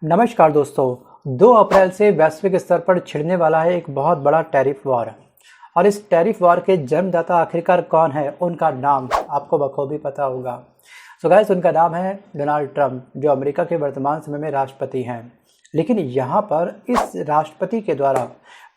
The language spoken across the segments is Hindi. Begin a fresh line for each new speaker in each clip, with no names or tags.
नमस्कार दोस्तों, 2 अप्रैल से वैश्विक स्तर पर छिड़ने वाला है एक बहुत बड़ा टैरिफ वॉर। और इस टैरिफ वॉर के जन्मदाता आखिरकार कौन है, उनका नाम आपको बखूबी पता होगा। सो गाइस, उनका नाम है डोनाल्ड ट्रंप, जो अमेरिका के वर्तमान समय में राष्ट्रपति हैं। लेकिन यहाँ पर इस राष्ट्रपति के द्वारा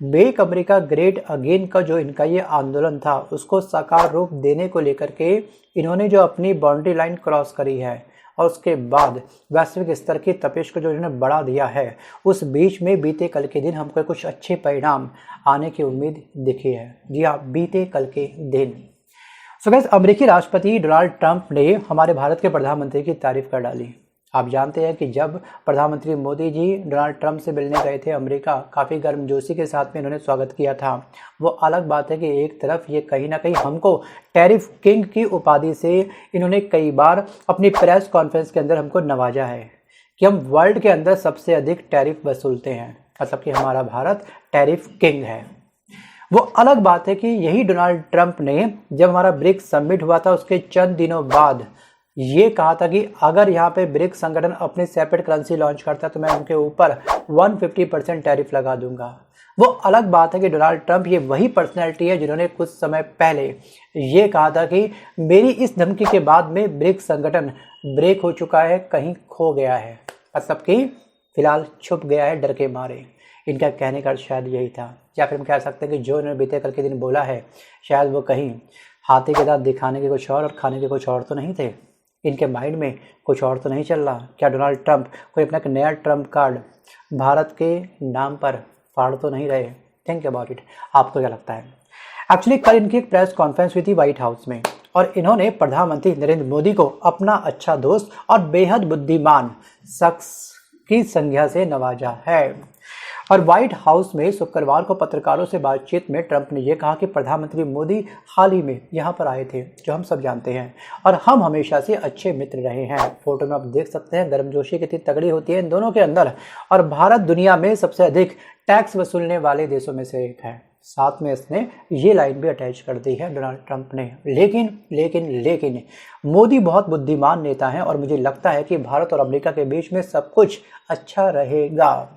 मेक अमेरिका ग्रेट अगेन का जो इनका ये आंदोलन था, उसको साकार रूप देने को लेकर के इन्होंने जो अपनी बाउंड्री लाइन क्रॉस करी है और उसके बाद वैश्विक स्तर की तपिश को जो इन्होंने बढ़ा दिया है, उस बीच में बीते कल के दिन हमको कुछ अच्छे परिणाम आने की उम्मीद दिखी है। जी हाँ, बीते कल के दिन। सो गाइस, अमेरिकी राष्ट्रपति डोनाल्ड ट्रंप ने हमारे भारत के प्रधानमंत्री की तारीफ कर डाली। आप जानते हैं कि जब प्रधानमंत्री मोदी जी डोनाल्ड ट्रंप से मिलने गए थे अमेरिका, काफ़ी गर्मजोशी के साथ में इन्होंने स्वागत किया था। वो अलग बात है कि एक तरफ ये कहीं ना कहीं हमको टैरिफ किंग की उपाधि से इन्होंने कई बार अपनी प्रेस कॉन्फ्रेंस के अंदर हमको नवाजा है कि हम वर्ल्ड के अंदर सबसे अधिक टैरिफ वसूलते हैं, मतलब कि हमारा भारत टैरिफ किंग है। वो अलग बात है कि यही डोनाल्ड ट्रंप ने जब हमारा ब्रिक्स समिट हुआ था, उसके चंद दिनों बाद ये कहा था कि अगर यहाँ पे ब्रिक्स संगठन अपनी सेपरेट करेंसी लॉन्च करता है तो मैं उनके ऊपर 150% टैरिफ लगा दूंगा। वो अलग बात है कि डोनाल्ड ट्रंप ये वही पर्सनैलिटी है जिन्होंने कुछ समय पहले ये कहा था कि मेरी इस धमकी के बाद में ब्रिक्स संगठन ब्रेक हो चुका है, कहीं खो गया है, मतलब कि फिलहाल छुप गया है डर के मारे। इनका कहने का शायद यही था, या फिर हम कह सकते हैं कि जो इन्होंने बीते कल के दिन बोला है, शायद वो कहीं हाथी के दांत दिखाने के कुछ और खाने के कुछ और तो नहीं थे। इनके माइंड में कुछ और तो नहीं चल रहा। क्या डोनाल्ड ट्रंप कोई अपना एक नया ट्रंप कार्ड भारत के नाम पर फाड़ तो नहीं रहे? Think about it. आपको क्या लगता है? एक्चुअली कल इनकी एक प्रेस कॉन्फ्रेंस हुई थी व्हाइट हाउस में, और इन्होंने प्रधानमंत्री नरेंद्र मोदी को अपना अच्छा दोस्त और बेहद बुद्धिमान शख्स की संज्ञा से नवाजा है। और व्हाइट हाउस में शुक्रवार को पत्रकारों से बातचीत में ट्रंप ने यह कहा कि प्रधानमंत्री मोदी हाल ही में यहाँ पर आए थे, जो हम सब जानते हैं, और हम हमेशा से अच्छे मित्र रहे हैं। फोटो में आप देख सकते हैं गर्मजोशी कितनी तगड़ी होती है इन दोनों के अंदर। और भारत दुनिया में सबसे अधिक टैक्स वसूलने वाले देशों में से एक है। साथ में इसने ये लाइन भी अटैच कर दी है डोनाल्ड ट्रंप ने। लेकिन मोदी बहुत बुद्धिमान नेता हैं और मुझे लगता है कि भारत और अमेरिका के बीच में सब कुछ अच्छा रहेगा।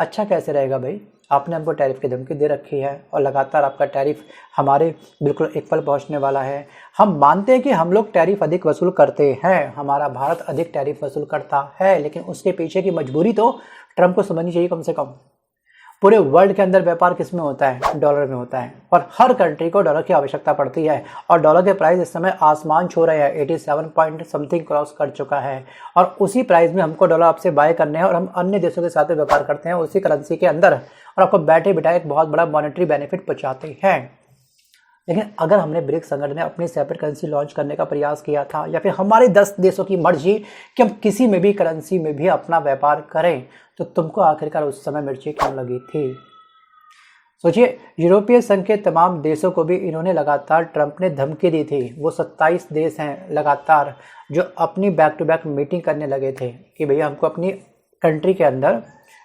अच्छा कैसे रहेगा भाई? आपने हमको टैरिफ की धमकी दे रखी है और लगातार आपका टैरिफ हमारे बिल्कुल इक्वल पहुंचने वाला है। हम मानते हैं कि हम लोग टैरिफ अधिक वसूल करते हैं, हमारा भारत अधिक टैरिफ वसूल करता है, लेकिन उसके पीछे की मजबूरी तो ट्रंप को समझनी चाहिए कम से कम। पूरे वर्ल्ड के अंदर व्यापार किस में होता है? डॉलर में होता है, और हर कंट्री को डॉलर की आवश्यकता पड़ती है। और डॉलर के प्राइस इस समय आसमान छू रहे हैं, 87 पॉइंट समथिंग क्रॉस कर चुका है। और उसी प्राइस में हमको डॉलर आपसे बाय करने हैं, और हम अन्य देशों के साथ व्यापार करते हैं उसी करेंसी के अंदर, और आपको बैठे बिठाए एक बहुत बड़ा मॉनेटरी बेनिफिट पहुंचाते हैं। लेकिन अगर हमने ब्रिक्स संगठन ने अपनी सेपरेट करेंसी लॉन्च करने का प्रयास किया था, या फिर हमारे 10 देशों की मर्जी कि हम किसी में भी करेंसी में भी अपना व्यापार करें, तो तुमको आखिरकार उस समय मिर्ची क्यों लगी थी? सोचिए, यूरोपीय संघ के तमाम देशों को भी इन्होंने लगातार ट्रंप ने धमकी दी थी। वो 27 देश हैं लगातार जो अपनी बैक टू बैक मीटिंग करने लगे थे कि भैया हमको अपनी कंट्री के अंदर,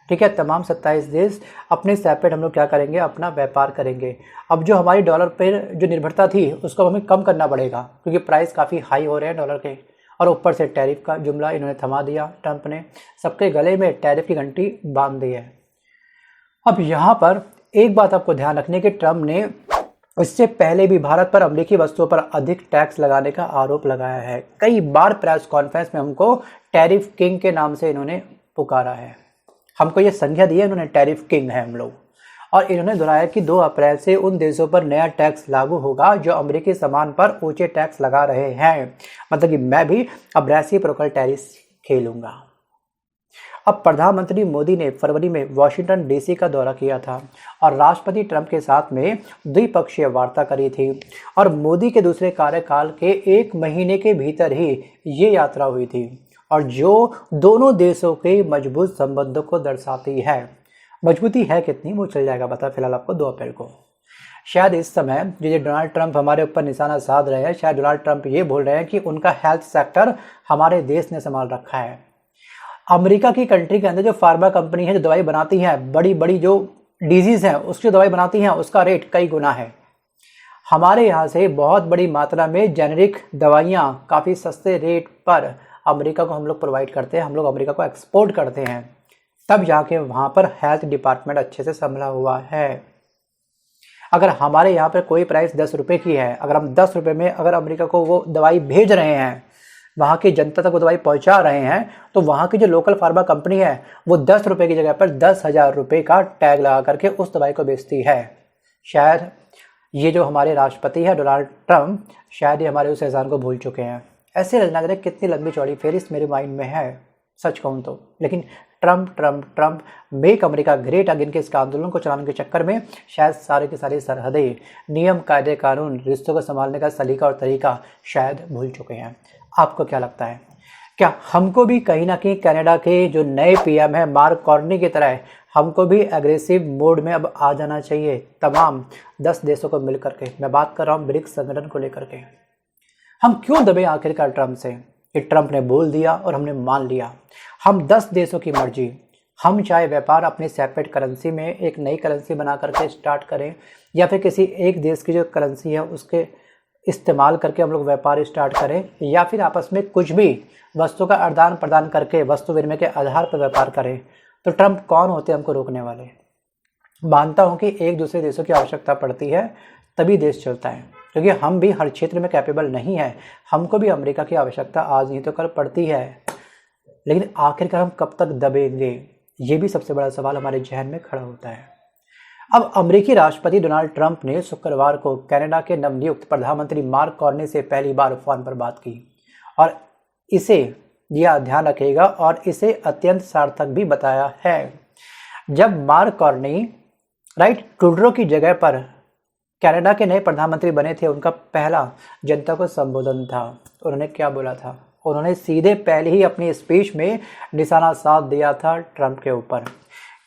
ठीक है, तमाम 27 देश अपने सेपरेट हम लोग क्या करेंगे, अपना व्यापार करेंगे। अब जो हमारी डॉलर पर जो निर्भरता थी उसको हमें कम करना पड़ेगा, क्योंकि प्राइस काफ़ी हाई हो रहे हैं डॉलर के। और ऊपर से टैरिफ का जुमला इन्होंने थमा दिया ट्रंप ने, सबके गले में टैरिफ की घंटी बांध दी है। अब यहाँ पर एक बात आपको ध्यान रखने की, ट्रंप ने इससे पहले भी भारत पर अमेरिकी वस्तुओं पर अधिक टैक्स लगाने का आरोप लगाया है। कई बार प्रेस कॉन्फ्रेंस में हमको टैरिफ किंग के नाम से इन्होंने पुकारा है, हमको ये संज्ञा दी है इन्होंने, टैरिफ किंग है हम लोग। और इन्होंने दोहराया कि 2 अप्रैल से उन देशों पर नया टैक्स लागू होगा जो अमेरिकी सामान पर ऊंचे टैक्स लगा रहे हैं, मतलब कि मैं भी अब रेसिप्रोकल टैरिफ खेलूंगा। अब प्रधानमंत्री मोदी ने फरवरी में वॉशिंगटन डीसी का दौरा किया था और राष्ट्रपति ट्रंप के साथ में द्विपक्षीय वार्ता करी थी। और मोदी के दूसरे कार्यकाल के 1 महीने के भीतर ही ये यात्रा हुई थी, और जो दोनों देशों के मजबूत संबंधों को दर्शाती है। मजबूती है कितनी वो चल जाएगा पता फिलहाल आपको 2 अप्रैल को। शायद इस समय जो डोनाल्ड ट्रंप हमारे ऊपर निशाना साध रहे हैं, शायद डोनाल्ड ट्रंप ये बोल रहे हैं कि उनका हेल्थ सेक्टर हमारे देश ने संभाल रखा है। अमेरिका की कंट्री के अंदर जो फार्मा कंपनी है, जो दवाई बनाती है, बड़ी बड़ी जो डिजीज़ हैं उसकी दवाई बनाती हैं, उसका रेट कई गुना है। हमारे यहाँ से बहुत बड़ी मात्रा में जेनेरिक दवाइयाँ काफ़ी सस्ते रेट पर अमेरिका को हम लोग प्रोवाइड करते हैं, हम लोग अमेरिका को एक्सपोर्ट करते हैं। तब जाके वहाँ पर हेल्थ डिपार्टमेंट अच्छे से संभला हुआ है। अगर हमारे यहाँ पर कोई प्राइस 10 रुपये की है, अगर हम 10 रुपये में अगर अमेरिका को वो दवाई भेज रहे हैं, वहाँ की जनता तक वो दवाई पहुँचा रहे हैं, तो वहाँ की जो लोकल फार्मा कंपनी है वो 10 रुपये की जगह पर 10,000 रुपये का टैग लगा करके उस दवाई को बेचती है। शायद ये जो हमारे राष्ट्रपति हैं डोनाल्ड ट्रंप, शायद ये हमारे उस एहसान को भूल चुके हैं। ऐसे नजरें कितनी लंबी चौड़ी फेरिस्त मेरे माइंड में है सच कहूँ तो। लेकिन Trump Trump Trump make America great again के इस आंदोलन को चलाने के चक्कर में शायद सारे की सारी सरहदें, नियम, कायदे, कानून, रिश्तों को संभालने का सलीका और तरीका शायद भूल चुके हैं। आपको क्या लगता है, क्या हमको भी कहीं ना कहीं कनाडा के जो नए पीएम है मार्क कार्नी की तरह हमको भी एग्रेसिव मोड में अब आ जाना चाहिए, तमाम 10 देशों को मिलकर के? मैं बात कर रहा हूँ ब्रिक्स संगठन को लेकर के। हम क्यों दबे आखिरकार ट्रंप से? कि ट्रंप ने बोल दिया और हमने मान लिया। हम 10 देशों की मर्जी, हम चाहे व्यापार अपनी सेपरेट करेंसी में एक नई करेंसी बना करके स्टार्ट करें, या फिर किसी एक देश की जो करेंसी है उसके इस्तेमाल करके हम लोग व्यापार स्टार्ट करें, या फिर आपस में कुछ भी वस्तु का आदान प्रदान करके वस्तु विनिमय के आधार पर व्यापार करें, तो ट्रंप कौन होते हैं हमको रोकने वाले? मानता हूं कि एक दूसरे देशों की आवश्यकता पड़ती है तभी देश चलता है, क्योंकि हम भी हर क्षेत्र में कैपेबल नहीं है। हमको भी अमेरिका की आवश्यकता आज नहीं तो कल पड़ती है। लेकिन आखिरकार हम कब तक दबेंगे, ये भी सबसे बड़ा सवाल हमारे जहन में खड़ा होता है। अब अमेरिकी राष्ट्रपति डोनाल्ड ट्रंप ने शुक्रवार को कनाडा के नवनियुक्त प्रधानमंत्री मार्क कार्नी से पहली बार फोन पर बात की, और इसे यह ध्यान रखेगा और इसे अत्यंत सार्थक भी बताया है। जब मार्क कार्नी ट्रूडो की जगह पर कनाडा के नए प्रधानमंत्री बने थे, उनका पहला जनता को संबोधन था। उन्होंने क्या बोला था? उन्होंने सीधे पहले ही अपनी स्पीच में निशाना साध दिया था ट्रंप के ऊपर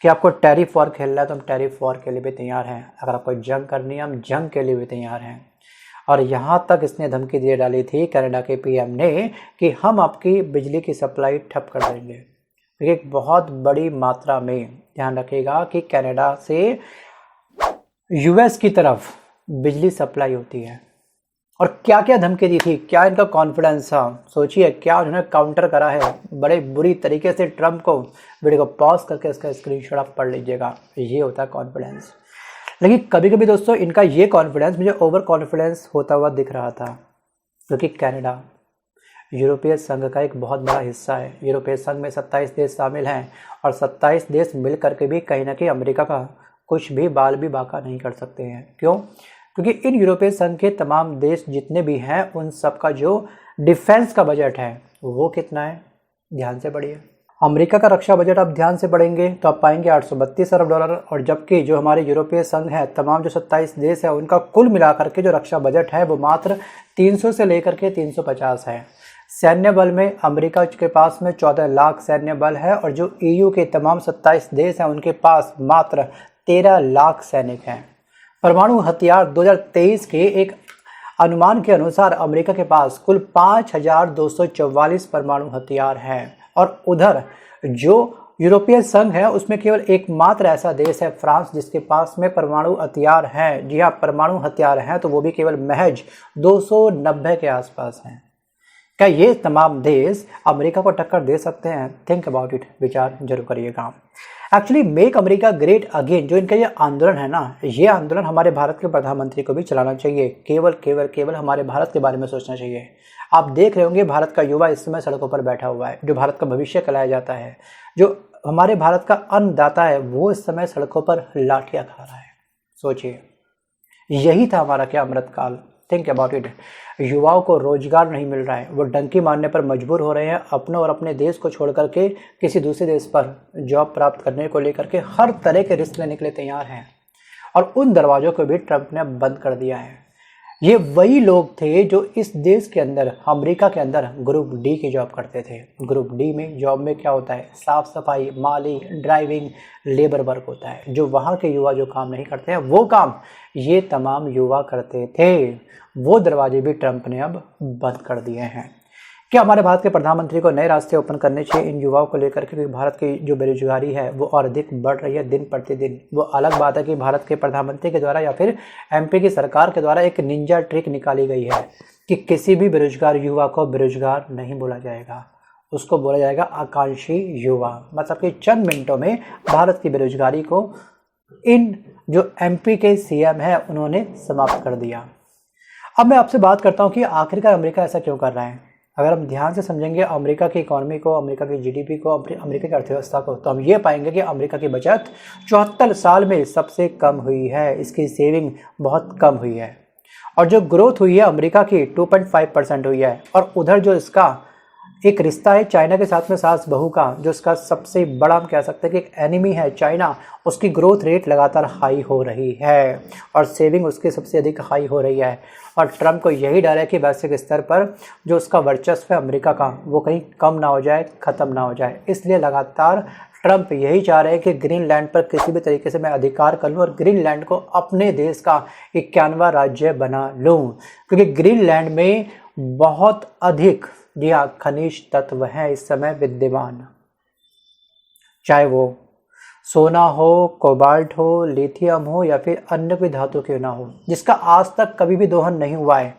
कि आपको टैरिफ वॉर खेलना है तो हम टैरिफ वॉर के लिए भी तैयार हैं, अगर आपको जंग करनी है हम जंग के लिए भी तैयार हैं। और यहाँ तक इसने धमकी दे डाली थी कनाडा के पीएम ने कि हम आपकी बिजली की सप्लाई ठप कर देंगे। एक बहुत बड़ी मात्रा में ध्यान रखिएगा कि कनाडा से यूएस की तरफ बिजली सप्लाई होती है। और क्या क्या धमकी दी थी, क्या इनका कॉन्फिडेंस था, सोचिए क्या उन्होंने काउंटर करा है बड़े बुरी तरीके से ट्रंप को। वीडियो को पॉज करके इसका स्क्रीनशॉट आप पढ़ लीजिएगा, ये होता है कॉन्फिडेंस। लेकिन कभी कभी दोस्तों इनका ये कॉन्फिडेंस मुझे ओवर कॉन्फिडेंस होता हुआ दिख रहा था, क्योंकि कनाडा यूरोपीय संघ का एक बहुत बड़ा हिस्सा है। यूरोपीय संघ में 27 देश शामिल हैं, और 27 देश मिल करके भी कहीं ना कहीं अमेरिका का कुछ भी बाल भी बाका नहीं कर सकते हैं। क्यों? क्योंकि इन यूरोपीय संघ के तमाम देश जितने भी हैं उन सब का जो डिफेंस का बजट है वो कितना है, ध्यान से पढ़िए। अमेरिका का रक्षा बजट आप ध्यान से पढ़ेंगे तो आप पाएंगे 832 अरब डॉलर, और जबकि जो हमारे यूरोपीय संघ है तमाम जो 27 देश है उनका कुल मिलाकर के जो रक्षा बजट है वो मात्र 300 से लेकर के 350 है। सैन्य बल में अमेरिका के पास में 14 लाख सैन्य बल है, और जो EU के तमाम 27 देश हैं उनके पास मात्र 13 लाख सैनिक हैं। परमाणु हथियार 2023 के एक अनुमान के अनुसार अमेरिका के पास कुल 5244 परमाणु हथियार हैं, और उधर जो यूरोपीय संघ है उसमें केवल एकमात्र ऐसा देश है फ्रांस जिसके पास में परमाणु हथियार हैं। जी हाँ, परमाणु हथियार हैं तो वो भी केवल महज 290 के आसपास हैं। क्या ये तमाम देश अमेरिका को टक्कर दे सकते हैं? थिंक अबाउट इट, विचार जरूर करिएगा। Actually make America great again जो इनका ये आंदोलन है ना, ये आंदोलन हमारे भारत के प्रधानमंत्री को भी चलाना चाहिए। केवल केवल केवल हमारे भारत के बारे में सोचना चाहिए। आप देख रहे होंगे भारत का युवा इस समय सड़कों पर बैठा हुआ है, जो भारत का भविष्य कहलाया जाता है, जो हमारे भारत का अन्नदाता है, वो इस समय सड़कों पर लाठियाँ खा रहा है। सोचिए, यही था हमारा क्या अमृतकाल। Think about it. युवाओं को रोजगार नहीं मिल रहा है, वो डंकी मारने पर मजबूर हो रहे हैं, अपने और अपने देश को छोड़ करके किसी दूसरे देश पर जॉब प्राप्त करने को लेकर के हर तरह के रिस्क लेने के लिए तैयार हैं, और उन दरवाजों को भी ट्रंप ने बंद कर दिया है। ये वही लोग थे जो इस देश के अंदर, अमेरिका के अंदर ग्रुप डी की जॉब करते थे। ग्रुप डी में जॉब में क्या होता है? साफ सफाई, माली, ड्राइविंग, लेबर वर्क होता है। जो वहाँ के युवा जो काम नहीं करते हैं वो काम ये तमाम युवा करते थे। वो दरवाजे भी ट्रंप ने अब बंद कर दिए हैं। क्या हमारे भारत के प्रधानमंत्री को नए रास्ते ओपन करने चाहिए इन युवाओं को लेकर के? क्योंकि भारत की जो बेरोजगारी है वो और अधिक बढ़ रही है दिन प्रतिदिन। वो अलग बात है कि भारत के प्रधानमंत्री के द्वारा या फिर MP की सरकार के द्वारा एक निंजा ट्रिक निकाली गई है कि किसी भी बेरोजगार युवा को बेरोजगार नहीं बोला जाएगा, उसको बोला जाएगा आकांक्षी युवा। मतलब कि चंद मिनटों में भारत की बेरोजगारी को इन जो एमपी के सीएम है उन्होंने समाप्त कर दिया। अब मैं आपसे बात करता हूं कि आखिरकार अमेरिका ऐसा क्यों कर रहा है। अगर हम ध्यान से समझेंगे अमेरिका की इकोनॉमी को, अमेरिका की जीडीपी को, अमेरिका की अर्थव्यवस्था को, तो हम ये पाएंगे कि अमेरिका की बचत 74 साल में सबसे कम हुई है। इसकी सेविंग बहुत कम हुई है और जो ग्रोथ हुई है अमेरिका की 2.5% हुई है। और उधर जो इसका एक रिश्ता है चाइना के साथ में सास बहू का, जो इसका सबसे बड़ा हम कह सकते हैं कि एक एनिमी है चाइना, उसकी ग्रोथ रेट लगातार हाई हो रही है और सेविंग उसकी सबसे अधिक हाई हो रही है। और ट्रम्प को यही डर है कि वैश्विक स्तर पर जो उसका वर्चस्व है अमेरिका का वो कहीं कम ना हो जाए, ख़त्म ना हो जाए। इसलिए लगातार ट्रम्प यही चाह रहे हैं कि ग्रीनलैंड पर किसी भी तरीके से मैं अधिकार कर लूँ और ग्रीनलैंड को अपने देश का 91वां राज्य बना लूँ, क्योंकि ग्रीनलैंड में बहुत अधिक खनिज तत्व हैं इस समय विद्यमान, चाहे वो सोना हो, कोबाल्ट हो, लिथियम हो या फिर अन्य कोई धातु क्यों ना हो, जिसका आज तक कभी भी दोहन नहीं हुआ है।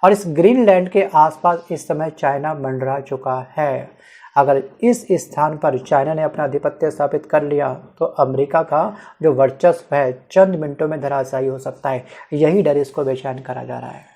और इस ग्रीनलैंड के आसपास इस समय चाइना मंडरा चुका है। अगर इस स्थान पर चाइना ने अपना आधिपत्य स्थापित कर लिया तो अमेरिका का जो वर्चस्व है चंद मिनटों में धराशायी हो सकता है। यही डर इसको बेचैन करा जा रहा है।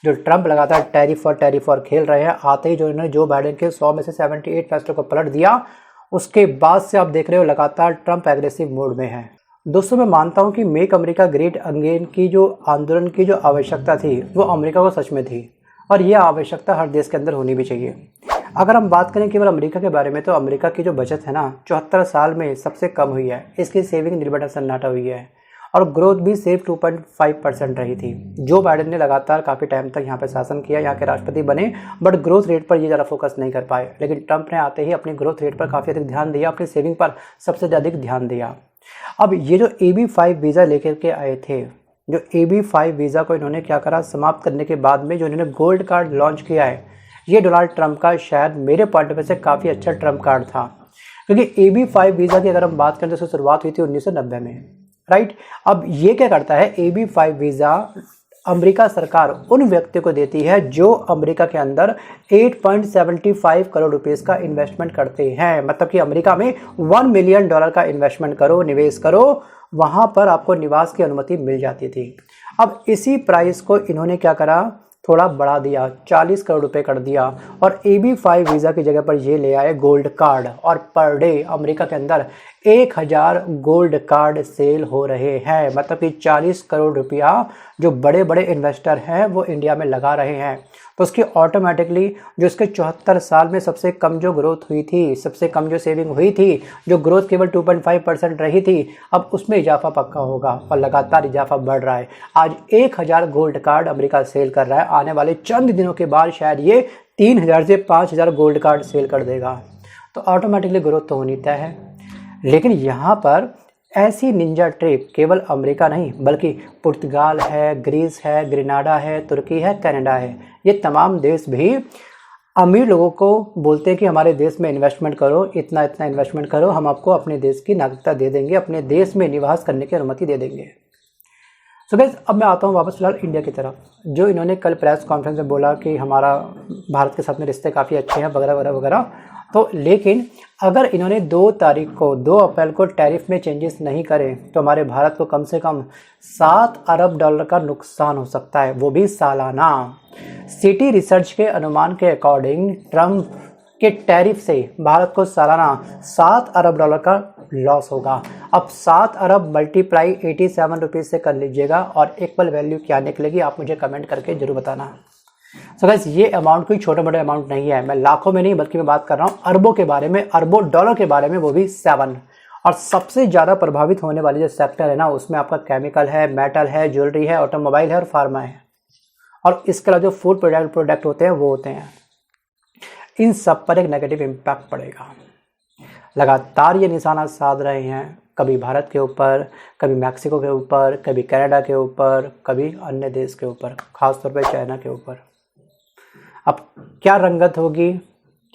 जो ट्रम्प लगातार टैरिफ और खेल रहे हैं, आते ही जो इन्होंने जो बाइडेन के 100 में से 78 फैसलों को पलट दिया, उसके बाद से आप देख रहे हो लगातार ट्रम्प एग्रेसिव मोड में है। दोस्तों मैं मानता हूं कि मेक अमेरिका ग्रेट अगेन की जो आंदोलन की जो आवश्यकता थी वो अमेरिका को सच में थी और यह आवश्यकता हर देश के अंदर होनी भी चाहिए। अगर हम बात करें केवल अमेरिका के बारे में तो अमेरिका की जो बचत है ना 74 साल में सबसे कम हुई है। इसकी सेविंग निर्भर सन्नाटा हुई है और ग्रोथ भी सिर्फ 2.5% रही थी। जो बाइडेन ने लगातार काफ़ी टाइम तक यहाँ पे शासन किया, यहाँ के राष्ट्रपति बने, बट ग्रोथ रेट पर ये ज़्यादा फोकस नहीं कर पाए। लेकिन ट्रम्प ने आते ही अपनी ग्रोथ रेट पर काफ़ी अधिक ध्यान दिया, अपनी सेविंग पर सबसे अधिक ध्यान दिया। अब ये जो AB5 वीज़ा लेकर के आए थे, जो AB5 वीज़ा को इन्होंने क्या करा, समाप्त करने के बाद में जो इन्होंने गोल्ड कार्ड लॉन्च किया है, ये डोनाल्ड ट्रम्प का शायद मेरे पॉइंट ऑफ व्यू से काफ़ी अच्छा ट्रम्प कार्ड था। क्योंकि AB5 वीज़ा की अगर हम बात करें तो इसकी शुरुआत हुई थी 1990 में, राइट। अब ये क्या करता है, AB5 वीज़ा अमेरिका सरकार उन व्यक्तियों को देती है जो अमेरिका के अंदर 8.75 करोड़ रुपीस का इन्वेस्टमेंट करते हैं। मतलब कि अमेरिका में $1 मिलियन का इन्वेस्टमेंट करो, निवेश करो, वहां पर आपको निवास की अनुमति मिल जाती थी। अब इसी प्राइस को इन्होंने क्या करा, थोड़ा बढ़ा दिया, 40 करोड़ रुपए कर दिया और AB5 वीज़ा की जगह पर ये ले आए गोल्ड कार्ड। और पर डे अमेरिका के अंदर 1000 गोल्ड कार्ड सेल हो रहे हैं। मतलब कि 40 करोड़ रुपया जो बड़े बड़े इन्वेस्टर हैं वो इंडिया में लगा रहे हैं। तो उसकी ऑटोमेटिकली जो इसके 74 साल में सबसे कम जो ग्रोथ हुई थी, सबसे कम जो सेविंग हुई थी, जो ग्रोथ केवल 2.5% रही थी, अब उसमें इजाफा पक्का होगा और लगातार इजाफा बढ़ रहा है। आज 1000 गोल्ड कार्ड अमेरिका सेल कर रहा है। आने वाले चंद दिनों के बाद शायद ये 3000 से 5000 गोल्ड कार्ड सेल कर देगा। तो ऑटोमेटिकली ग्रोथ तो होनी तय है। लेकिन यहाँ पर ऐसी निंजा ट्रिक केवल अमेरिका नहीं बल्कि पुर्तगाल है, ग्रीस है, ग्रेनाडा है, तुर्की है, कनाडा है, ये तमाम देश भी अमीर लोगों को बोलते हैं कि हमारे देश में इन्वेस्टमेंट करो, इतना इतना इन्वेस्टमेंट करो, हम आपको अपने देश की नागरिकता दे देंगे, अपने देश में निवास करने की अनुमति दे देंगे। सो गाइस अब मैं आता हूँ वापस फिलहाल इंडिया की तरफ। जो इन्होंने कल प्रेस कॉन्फ्रेंस में बोला कि हमारा भारत के साथ में रिश्ते काफ़ी अच्छे हैं वगैरह वगैरह वगैरह, तो लेकिन अगर इन्होंने 2 अप्रैल को टैरिफ में चेंजेस नहीं करे तो हमारे भारत को कम से कम $7 अरब का नुकसान हो सकता है, वो भी सालाना। सिटी रिसर्च के अनुमान के अकॉर्डिंग ट्रम्प के टैरिफ से भारत को सालाना $7 अरब का लॉस होगा। अब 7 अरब मल्टीप्लाई 87 रुपीज़ से कर लीजिएगा और इक्वल वैल्यू क्या निकलेगी आप मुझे कमेंट करके जरूर बताना। सो गाइस ये अमाउंट कोई छोटा बड़ा अमाउंट नहीं है, मैं लाखों में नहीं बल्कि मैं बात कर रहा हूँ अरबों के बारे में, अरबों डॉलर के बारे में, वो भी 7। और सबसे ज़्यादा प्रभावित होने वाली जो सेक्टर है ना उसमें आपका केमिकल है, मेटल है, ज्वेलरी है, ऑटोमोबाइल है और फार्मा है। और इसके अलावा जो फूड प्रोडक्ट होते हैं वो होते हैं, इन सब पर एक नेगेटिव इम्पैक्ट पड़ेगा। लगातार ये निशाना साध रहे हैं, कभी भारत के ऊपर, कभी मैक्सिको के ऊपर, कभी कनाडा के ऊपर, कभी अन्य देश के ऊपर, खासतौर पर चाइना के ऊपर। अब क्या रंगत होगी,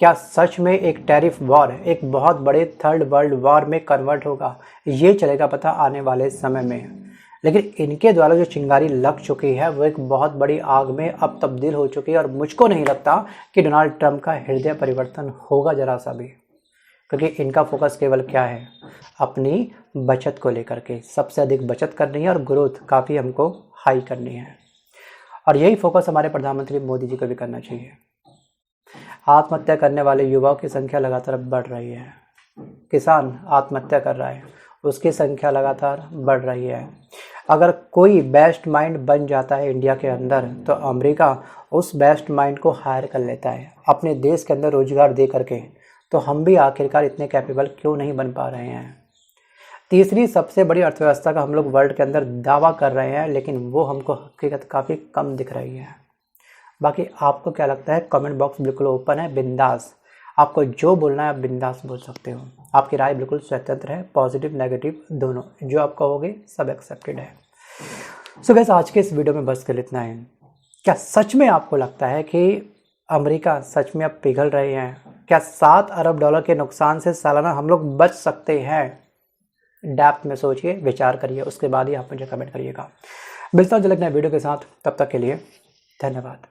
क्या सच में एक टैरिफ वॉर एक बहुत बड़े थर्ड वर्ल्ड वॉर में कन्वर्ट होगा, ये चलेगा पता आने वाले समय में। लेकिन इनके द्वारा जो चिंगारी लग चुकी है वो एक बहुत बड़ी आग में अब तब्दील हो चुकी है और मुझको नहीं लगता कि डोनाल्ड ट्रंप का हृदय परिवर्तन होगा ज़रा सा भी, क्योंकि इनका फोकस केवल क्या है, अपनी बचत को लेकर के सबसे अधिक बचत करनी है और ग्रोथ काफ़ी हमको हाई करनी है। और यही फोकस हमारे प्रधानमंत्री मोदी जी को भी करना चाहिए। आत्महत्या करने वाले युवाओं की संख्या लगातार बढ़ रही है, किसान आत्महत्या कर रहा है, उसकी संख्या लगातार बढ़ रही है। अगर कोई बेस्ट माइंड बन जाता है इंडिया के अंदर तो अमेरिका उस बेस्ट माइंड को हायर कर लेता है अपने देश के अंदर रोजगार दे करके। तो हम भी आखिरकार इतने कैपेबल क्यों नहीं बन पा रहे हैं। तीसरी सबसे बड़ी अर्थव्यवस्था का हम लोग वर्ल्ड के अंदर दावा कर रहे हैं, लेकिन वो हमको हकीकत काफ़ी कम दिख रही है। बाकी आपको क्या लगता है, कमेंट बॉक्स बिल्कुल ओपन है, बिंदास आपको जो बोलना है आप बिंदास बोल सकते हो। आपकी राय बिल्कुल स्वतंत्र है, पॉजिटिव नेगेटिव दोनों, जो आप कहोगे सब एक्सेप्टेड है। सो गाइस, आज के इस वीडियो में बस कर इतना है। क्या सच में आपको लगता है कि अमेरिका सच में अब पिघल रहे हैं? क्या 7 अरब डॉलर के नुकसान से सालाना हम लोग बच सकते हैं? डेप्थ में सोचिए, विचार करिए, उसके बाद ही आप मुझे कमेंट करिएगा। मिलता हूं जल्द नए वीडियो के साथ, तब तक के लिए धन्यवाद।